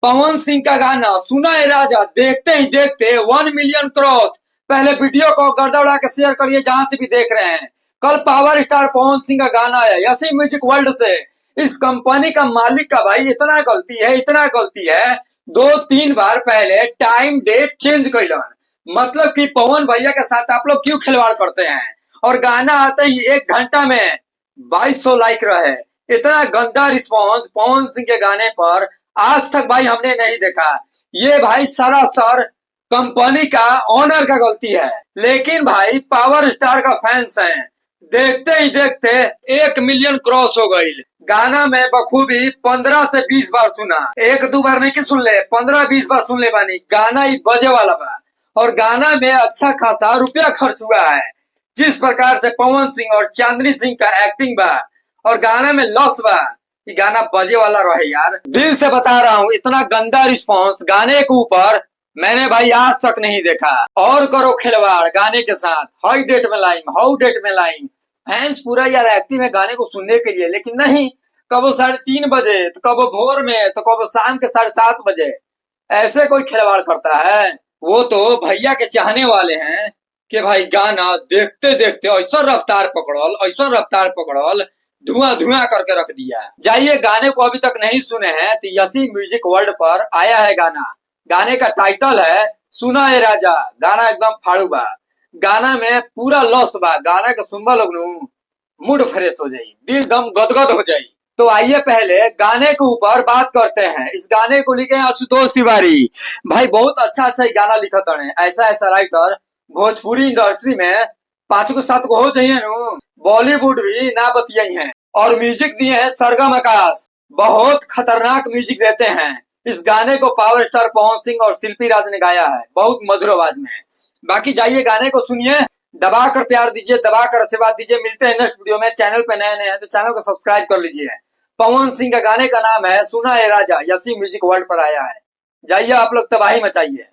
पवन सिंह का गाना सुना है राजा, देखते ही देखते 1 मिलियन क्रॉस। पहले वीडियो को गर्दा उड़ा के शेयर करिए जहां से भी देख रहे हैं। कल पावर स्टार पवन सिंह का गाना आया यसी म्यूजिक वर्ल्ड से। इस कंपनी का मालिक का भाई इतना गलती है, 2-3 बार पहले टाइम डेट चेंज कैलन। मतलब कि पवन भैया के साथ आप लोग क्यों खिलवाड़ करते हैं। और गाना आते ही 1 घंटा में 2200 लाइक रहे। इतना गंदा रिस्पॉन्स पवन सिंह के गाने पर आज तक भाई हमने नहीं देखा। ये भाई सरासर कंपनी का ओनर का गलती है। लेकिन भाई पावर स्टार का फैंस हैं, देखते ही देखते 1 मिलियन क्रॉस हो गई। गाना में बखूबी 15 से 20 बार सुना, 1-2 बार नहीं कि सुन ले, 15-20 बार सुन ले बानी। गाना ही बजे वाला बा और गाना में अच्छा खासा रुपया खर्च हुआ है। जिस प्रकार से पवन सिंह और चांदनी सिंह का एक्टिंग बा और गाना में लॉस बा, ये गाना बजे वाला रहे यार। दिल से बता रहा हूँ, इतना गंदा रिस्पांस गाने के ऊपर मैंने भाई आज तक नहीं देखा। और करो खिलवाड़ गाने के साथ, हाई डेट में लाइन। फैंस पूरा यार एक्टिव है गाने को सुनने के लिए, लेकिन नहीं, कबो 3:30 बजे तो कबो भोर में तो कबो शाम के 7:30 बजे ऐसे कोई खिलवाड़ करता है। वो तो भैया के चाहने वाले हैं कि भाई गाना देखते देखते ऐसा रफ्तार पकड़ल धुआं धुआं करके रख दिया। जाइए, गाने को अभी तक नहीं सुने हैं तो यसी म्यूजिक वर्ल्ड पर आया है गाना। गाने का टाइटल है सुना है राजा। गाना एकदम फाड़ू बा, गाना में पूरा लॉस बा। गाना के सुनबा लोग मूड फ्रेश हो जाई, दिल दम गदगद हो जाई। तो आइए पहले गाने के ऊपर बात करते हैं। इस गाने को लिखे आशुतोष तिवारी भाई, बहुत अच्छा गाना लिखत है। ऐसा राइटर भोजपुरी इंडस्ट्री में 5-7 को हो चाहिए नु। बॉलीवुड भी ना बतियाई है। और म्यूजिक दिए हैं सरगम आकाश, बहुत खतरनाक म्यूजिक देते हैं। इस गाने को पावर स्टार पवन सिंह और शिल्पी राज ने गाया है, बहुत मधुर आवाज में। बाकी जाइए गाने को सुनिए, दबा कर प्यार दीजिए, दबा कर आशीर्वाद दीजिए। मिलते हैं नेक्स्ट वीडियो में। चैनल पे नए हैं तो चैनल को सब्सक्राइब कर लीजिए। पवन सिंह का गाने का नाम है सुना है राजा, यसी म्यूजिक वर्ल्ड पर आया है। जाइए आप लोग तबाही मचाइए।